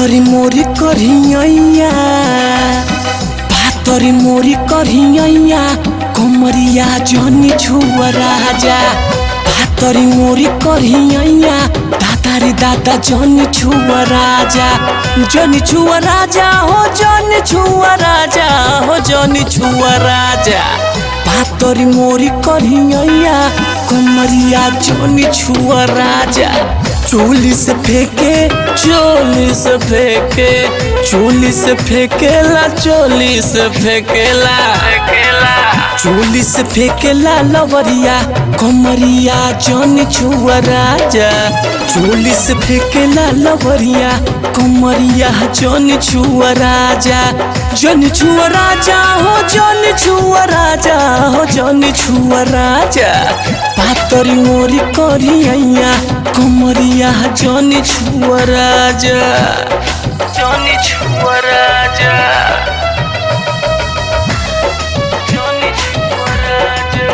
भातरी मोरी करिया भातरी मोरी करिया कमरिया जनी छुआ राजा भातरी मोरी करिया दादा रे दादा जनी छुआ राजा हो जनी छुआ राजा हो जनी छुआ राजा भातरी मोरी करिया कमरिया जनी छुआ राजा चोली से फेंके चोली से फेंके चोली से फेंकेला चोली से फेंकेला चोली से फेंकेला लवरिया कमरिया जन छुआ राजा चोली से फेंकेला लवरिया कमरिया जन छुआ राजा जन छुआ राजा हो जन छुआ राजा हो जन छुआ राजा भातरी मोरी करिया कमरिया जन छुआ राजा जन छुआ राजा जन छुआ राजा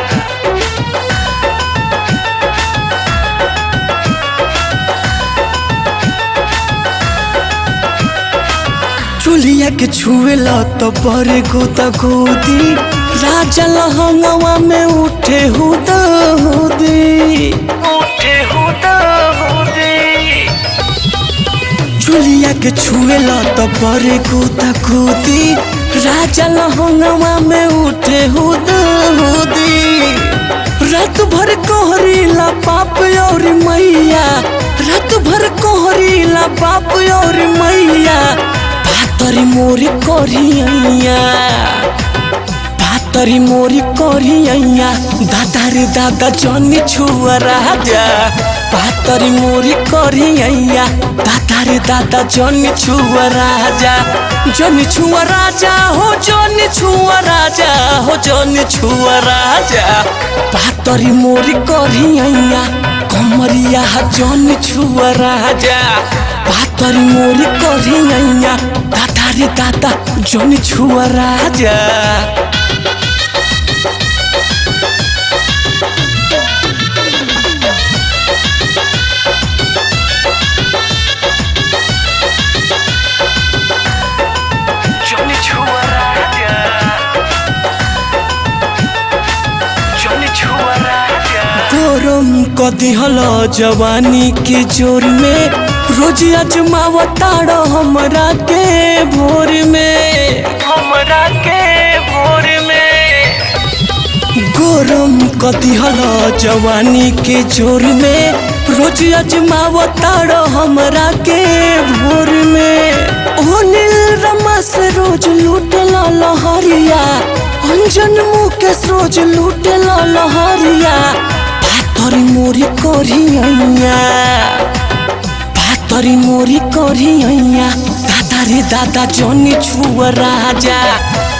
चुलिया के छुएला तो बड़े गोदा गोदी राजा लहंगवा में उठे हुदा हुदी चुलिया के छुएला तो बड़े गोदा गोदी राजा लहंगवा में उठे हुदा हुदी रात भर कोहरीला पाप और मैया रात भर कोहरीला पाप और मैया भातरी मोरी करिया भातरी मोरी करिया दादा रे दादा जनी छुआ राजा भातरी मोरी करिया दादा रे दादा जनी छुआ राजा जनी छुआ राजा हो जनी छुआ राजा हो जनी छुआ राजा भातरी मोरी करिया कमरिया जनी छुआ राजा भातरी मोरी करिया दादा रे दादा जनी छुआ राजा गरम कदी हल जवानी के जोर में रोज अजमावताड़ हमरा के भोर में गरम कदी हल जवानी के जोर में रोज अजमावताड़ हमरा के भोर में ओ नील रमा से रोज लूटला लहरिया अंजन मुकेश रोज लूटला लहरिया भातरी मोरी करिया भातरी मोरी करिया दादा रे दादा जनी छुआ राजा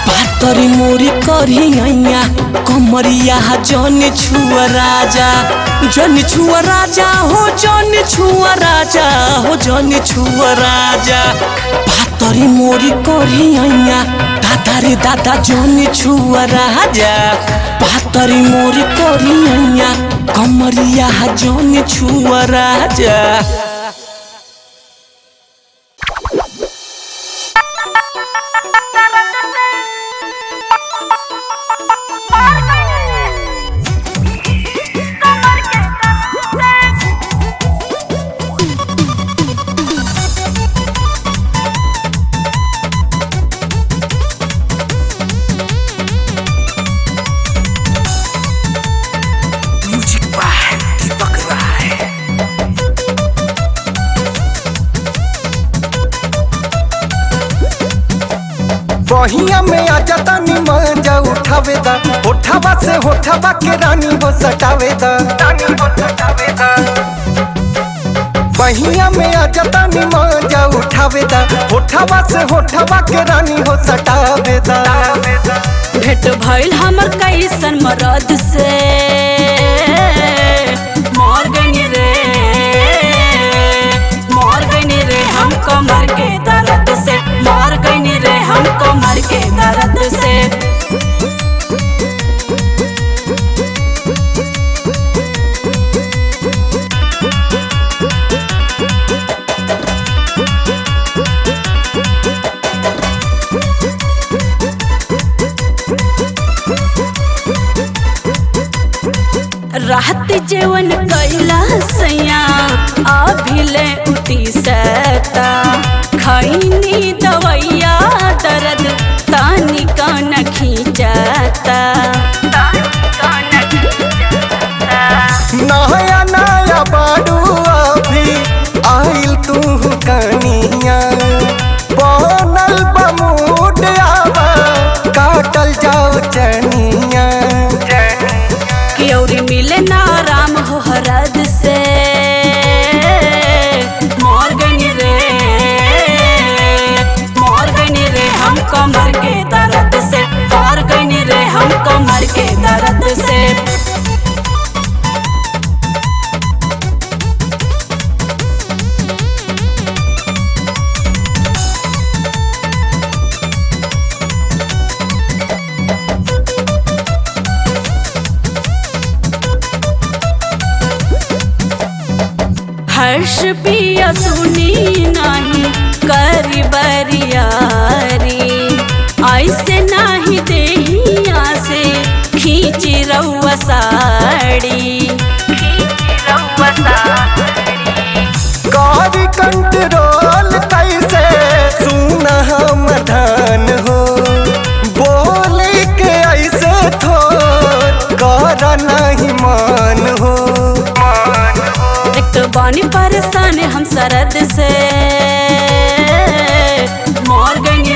भातरी मोरी करिया कमरिया जनी छुआ राजा जनी छुआ राजा हो जनी छुआ राजा हो जनी छुआ राजा भातरी मोरी करिया दादा रे दादा जनी छुआ राजा भातरी मोरी करिया कमरिया जनी छुआ राजा बहिया में आ जाता मजा उठावे दा होठवा से होठवा के रानी हो सटावे दा बहिया में आ जाता मजा उठावे दा होठवा से होठवा के रानी हो सटावे दा भेट भइल हमर कैसन मरद से मर गनी रे हम कमर के दर्द से मर गनी रे हम कमर के दर्द से रात जेवन कैला सैया अभिले उठी सता खैनी दवैया दर्द तानी कान खींचता नया नया बाडू अभी आइल तू कनिया बनल बमूड आवा काटल जाओ चनिया क्योरी मिले ना आराम हो हरद से मोर गनी रे हम कमर के दर्द से मोर गनी रे हम कमर के दर्द से हर्ष पिया सुनी नहीं करी बरियारी ऐसे नहीं देहिया से खींची रउआ साड़ी कार कंट्रोल कैसे सुना हम धन हो बोले के ऐसे थोर कर नहीं मान हो एक तो बानी परेशान हम सरद से मोर गनी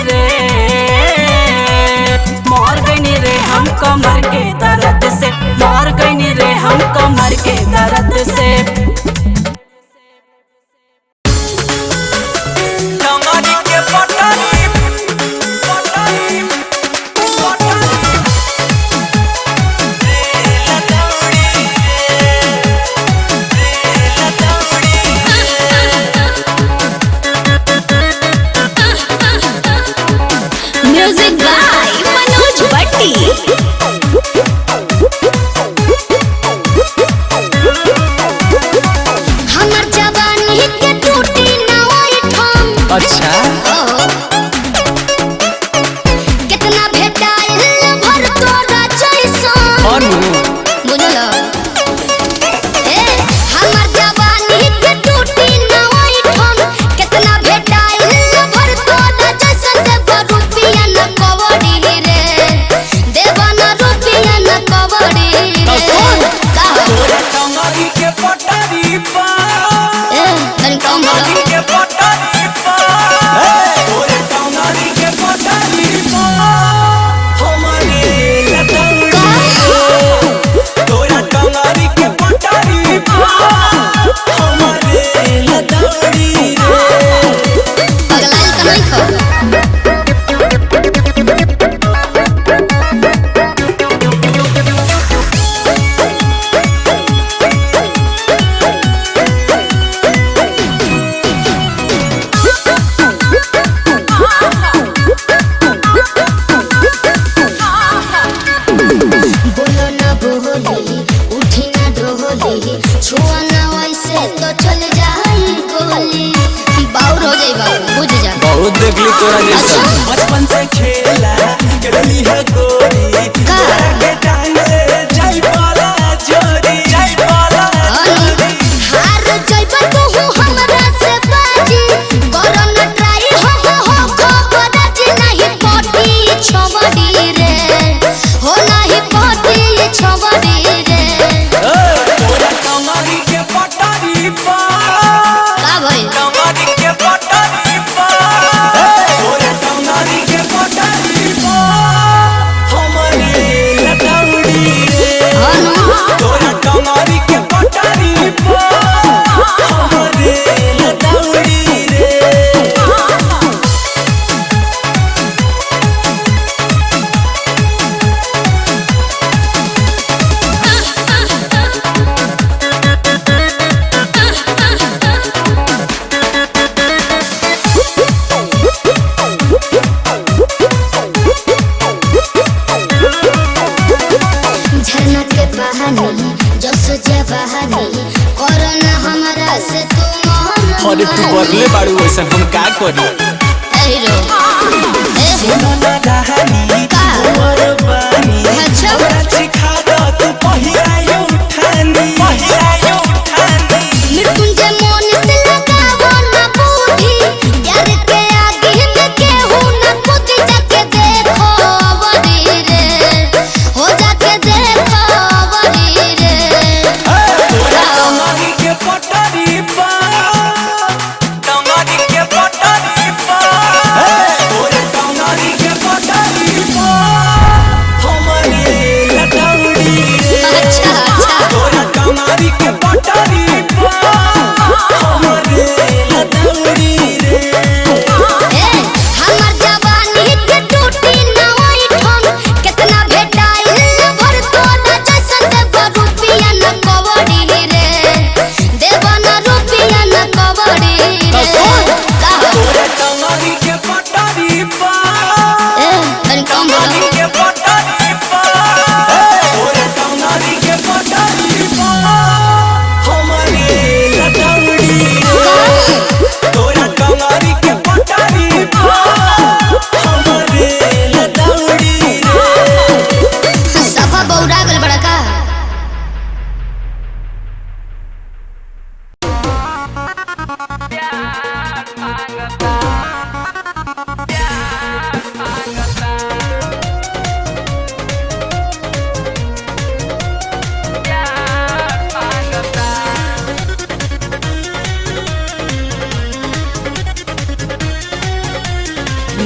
रे हम कमर के दर्द से मोर गनी रे हम कमर के दर्द से म्यूजिक बाय मनोज भट्टी। हमर जवानी के टूटी ना ओई ठम। अच्छा कितना भेटाइल भर तोरा जैसन। और बुझलो हमर जवानी के टूटी ना ओई ठम। कितना भेटाइल भर तोरा जैसन। देव रुपया न कवड़ी रे देव न रुपया न कवड़ी रे तोरा टंगरी के पटारी पा तनी कम बोलो के पटारी पा तोरा टंगरी के पटारी पा हमरे लटंगरी तोरा टंगरी के पटारी पा हमरे लटंगरी पगलाइल त नहीं खो बोलो ना बोली उठी ना डोली छुआ ना वैसे तो चल जाई गोली बाउर हो जाई बाबू बुझ जा बहुत देखली तोरा जैसा बचपन से खेला करली है गोरी का? के टांग ले जाई पाला जोरी जाई पाला हार जाइबा तू हमरा से बाजी करो ना ट्राई हो खबर जी नहीं पटी छबड़ी रे हो नहीं पटी छबड़ी रे तोरा टंगरी के पटारी पा का भइल टंगरी के पटारी पा तोरा टंगरी के पटारी पा हमरे लटंगरी हनु तोरा टंगरी के पटारी पा हमरे लटंगरी झरना के बहानी जस जवानी कोरोना हमरा से तू मोहन अरे तू बदले बाड़ू वैसा हम का करी हीरो सोना दहानी का? उमर बानी अच्छा। हमरा सिखा दो तू पहिरा उठानी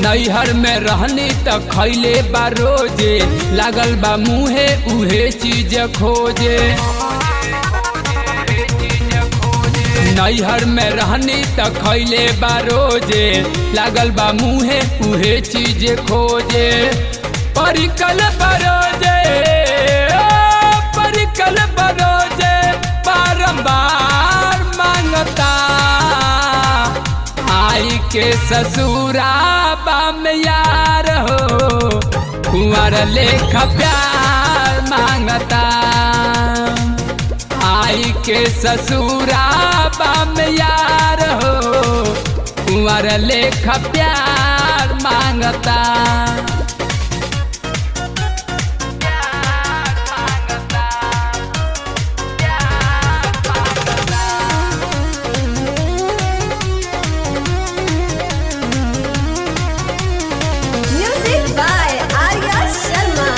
नैहर में रहनी त खैले बा रोजे, लागल बा मुहे उहे चीज खोजे। नैहर में रहनी त खैले बा रोजे, लागल बा मुहे उहे चीज खोजे। परिकल बरोजे, परिकल बरोजे बारंबार मांगता। आई के ससुराबा में यार हो, कुंवर लेखा प्यार मांगता। आई के ससुराबा में यार हो, कुंवर लेखा प्यार मांगता। Music by Arya Sharma.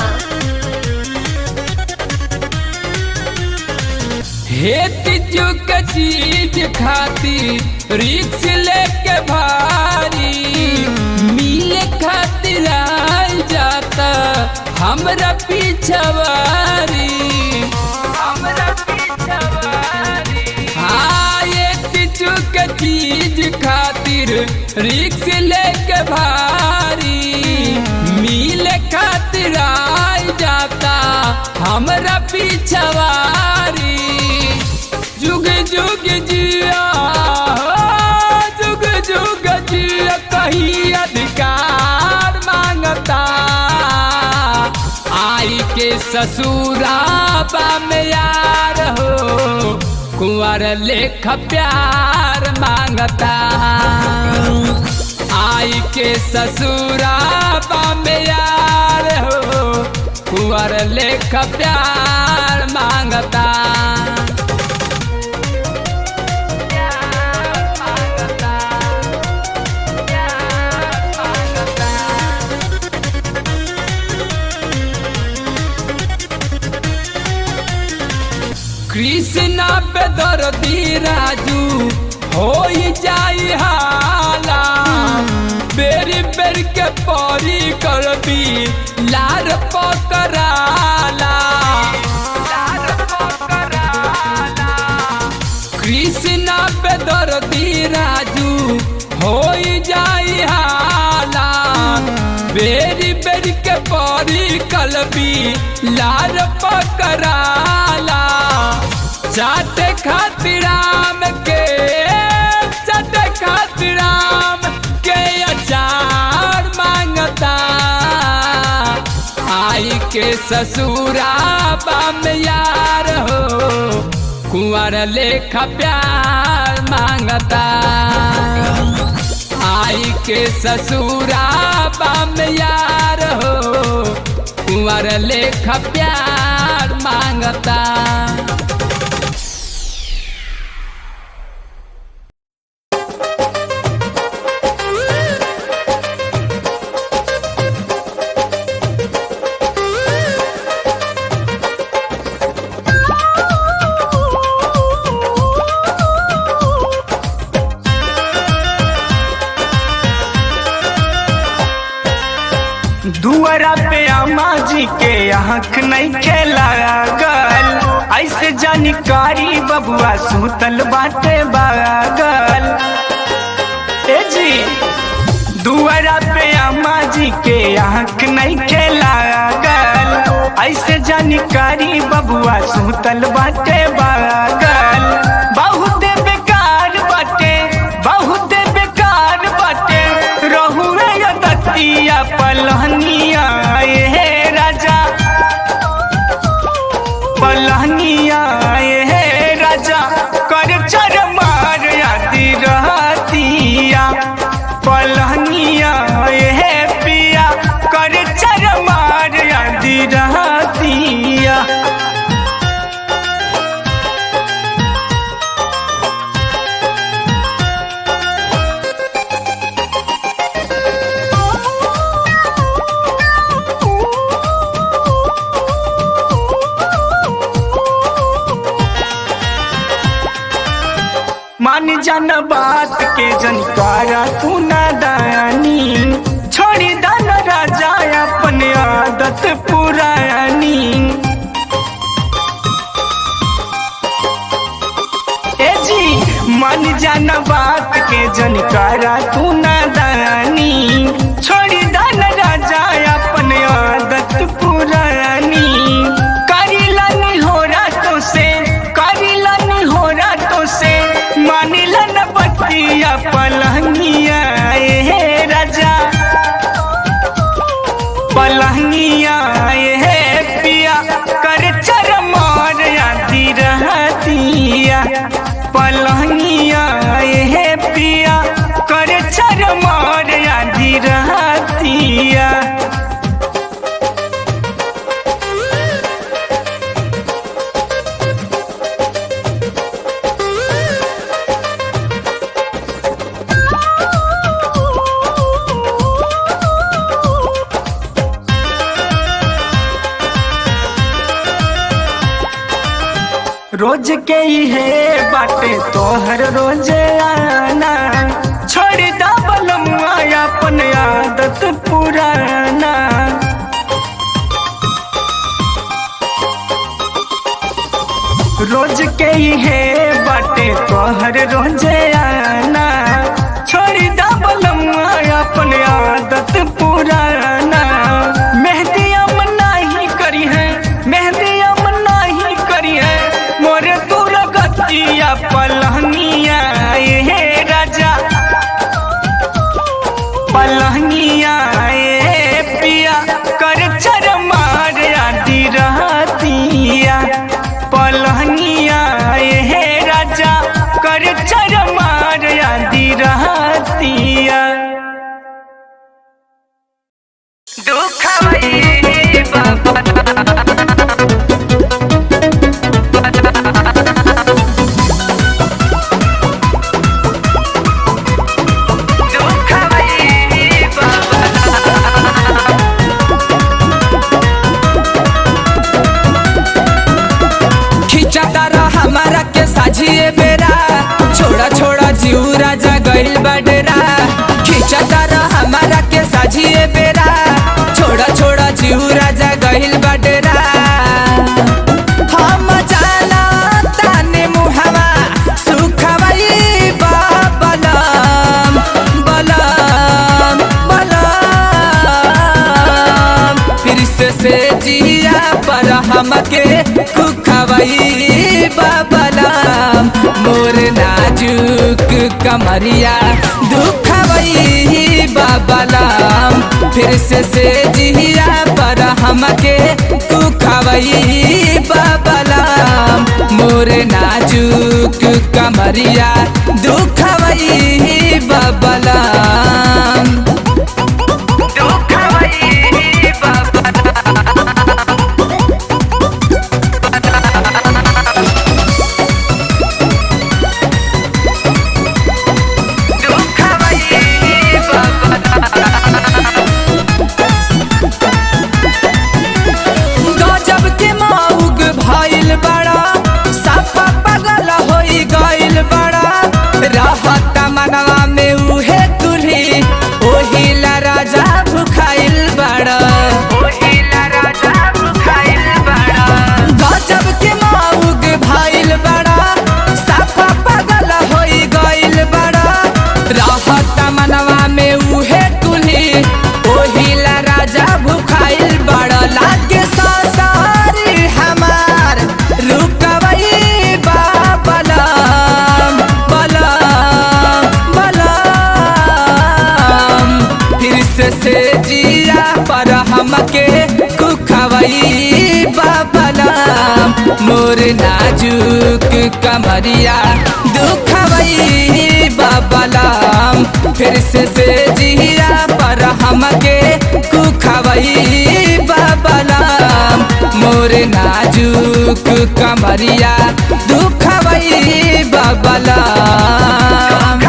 हेती चुक चीज खातिर रिक्स लेके भारी, मिले खातिर आई जाता हमरा पिछवारी। हमरा पिछवारी हाँ, हेती चुक चीज खातिर रिक्स लेके भारी, मिले खातिर आई जाता हमरा पिछवारी। जुग जुग जिया, जुग जुग जिया कहीं अधिकार मांगता। आई के ससुराबा में यार हो, कुंवर लेखा प्यार मांगता। आई के ससुराबा में यार हो, कुंवर लेखा प्यार मांगता। कृष्णा पे दर्दी राजू हो जाई हाला, बेरी बेर के परी करबी लार पकड़ाला। कृष्णा पे दर्दी राजू हो जाई हाला, बेरी बेरी के परी कलबी लार पकड़ाला। चाटे खातिर राम के, चाटे खातिर राम के अचार मांगता। आई के ससुराबा में यार हो, कुंवर लेखा प्यार मांगता। आई के ससुराबा में यार हो, कुंवर लेखा प्यार मांगता। दुआरा पे अम्मा जी के आँख नहीं खेला गल, ऐसे जानकारी बबुआ सुतल बाटे बागल। ए जी दुआरा पे अम्मा जी के आँख नहीं खेला गल, ऐसे जानकारी बबुआ सुतल बाटे बागल। बहुत बेकार बाटे, बहुत बेकार बाटे, रहुए दतिया पलहनिया हे राजा, पलहनिया हे राजा कर चर मार आदि रहतिया। पलहनिया हे पिया कर चर मार आदि रहतिया। मान जान बात के जनकारा तू नादानी, बात के जनकारा तू नादानी छोड़ी दान राजा अपन आदत पुरानी करिलानी हो रातों से मानिला न बतिया पलंगिया ए राजा पलंगिया ए पिया कर चर मार आती रहतिया पलंगिया ए पिया कर चर मार आती रहतिया रोज के ही है बाटे तोहर रोजे आना छोड़ दा बलमुआ अपन आदत पुराना रोज के ही है बाटे तोहर रोजे आना छोड़ दा बलमुआ अपन आदत पुराना मेहंदी अमना ही करी है मोरे दूर गतिया पलंगिया ए राजा पलंगिया ए पिया कर चर मार आदि रहतिया पलंगिया ए राजा कर चर मार आदि रहतिया दुख बाबा हमारा के साझिए बेरा छोड़ा छोड़ा जीव राजा गइल बडरा खींचता रह हमारा के साझिए बेरा छोड़ा छोड़ा जीव राजा गइल बडरा हम जाना ताने मुहवा सुखवई बलम बलम बलम फिर से जिया पर हमके कुखवई बलम मोर नाजुक कमरिया दुखवई बलम फिर से जिया पर हमके दुखवई बलम मोर नाजुक कमरिया दुखवई बलम मनवा में उहे तुल्ही ओहिला राजा भुखाइल बड़ा गजब के माउग भाइल बड़ा साफा पागल होई गइल बड़ा रहत मनवा में उहे तुल्ही ओहिला राजा भुखाइल बड़ा लागे सासारी हमार रुकवई बलम से जिया पर हमके कुखवई बलम मोर नाजुक कमरिया दुखवई बलम फिर से जिया पर हमके कुखवई बलम मोर नाजुक कमरिया दुखवई बलम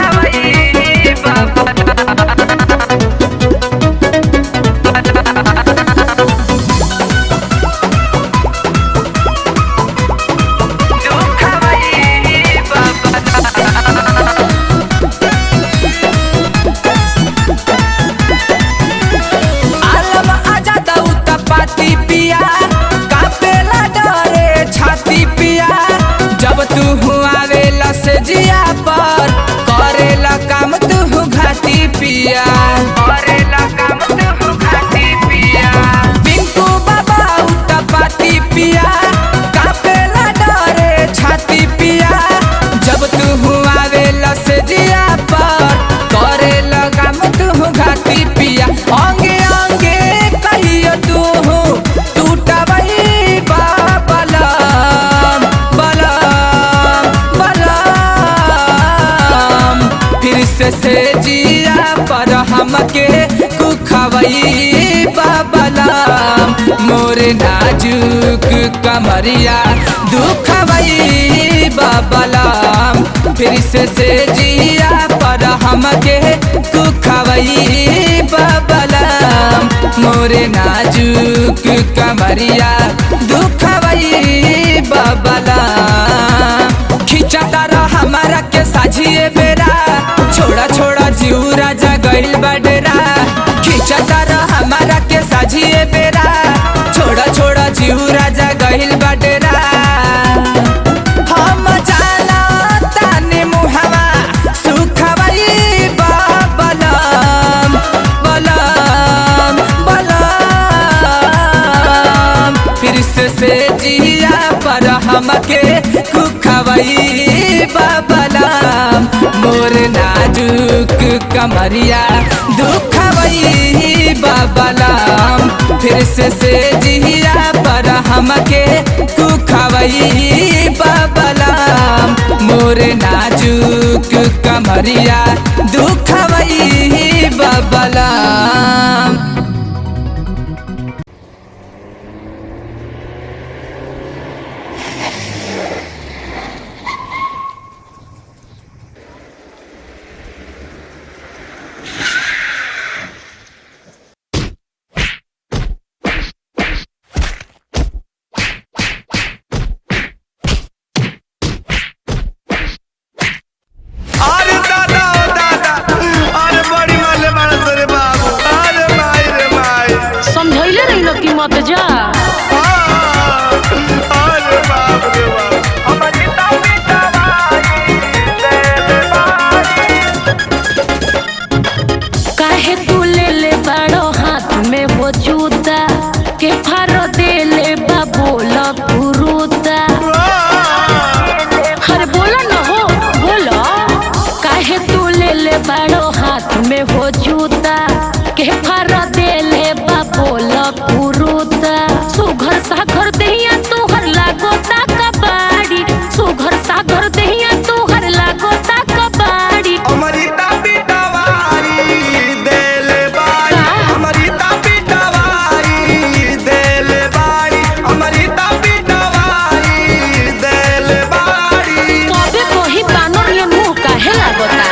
से जिया पर हमके कुखवई बाबलाम मोरे नाजुक कमरिया दुखवई बाबलाम फिर से जिया पर हमके कुखवई बाबलाम मोरे नाजुक कमरिया दुखवई बाबलाम खिंचाता रह हमारा के साझिए बेरा छोड़ा छोड़ा जीवरा जगइल बडरा खिंचाता रह हमारा के साझिए बेरा छोड़ा छोड़ा जीवरा जगइल बडरा हम जाला ताने मुहवा सुखवई बाबलाम बलाम बलाम फिर से जिया पर हमके कुखवई बाबलाम मोर नाजुक कमरिया दुखवई बाबलाम फिर से जिया पर हमके कुखवई बाबलाम मोर नाजुक कमरिया दुखवई बाबलाम। मत जा काहे तू ले ले बड़ो हाथ में वो जूता के फारो दे ले बोला पुरुता अरे बोला ना हो बोला काहे तू ले ले बड़ो हाथ में वो जूता के फारो दे ले बोला पुरुता सुघर सागर दहिया तोहर लागो ता कबाड़ी सुघर सागर दहिया तोहर लागो ता कबाड़ी अमृता पिटवारी देल बाड़ी अमृता पिटवारी देल बाड़ी अमृता पिटवारी देल बाड़ी कबे कोही बानर ये मुंह काहे लागोता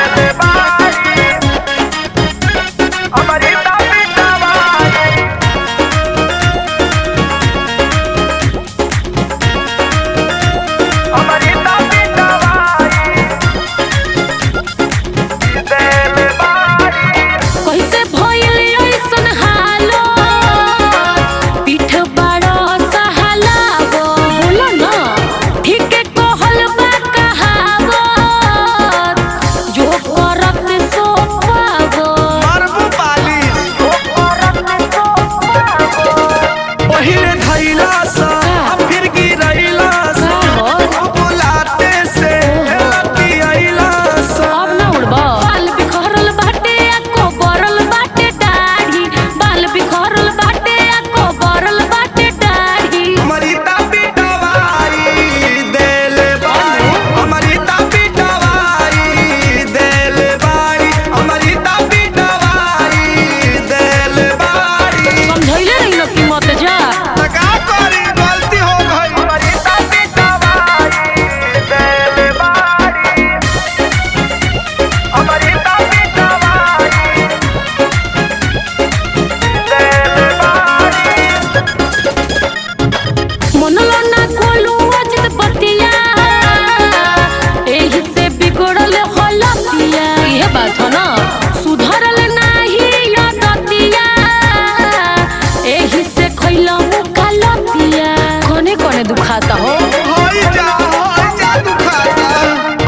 दुखाता हो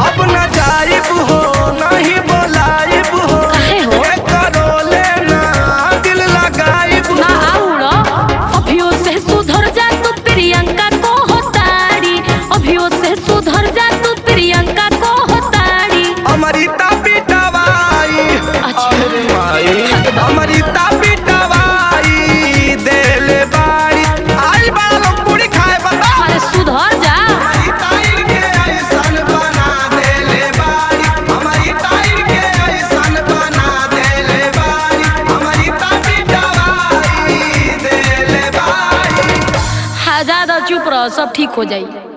अब न जाइब हो नहीं बोलाइब हो काहे हो करो लेना दिल लगाइब ना आउड़ा अभियो से सुधर जा तू प्रियंका को होताड़ी अभियो से सुधर जा तू प्रियंका को होताड़ी अमृता पिटवाई अमृता पिटवाई देल बाड़ी आई बालों पूरी खाए बता अरे सुधर आजाद और चुप रहो, सब ठीक हो जाई।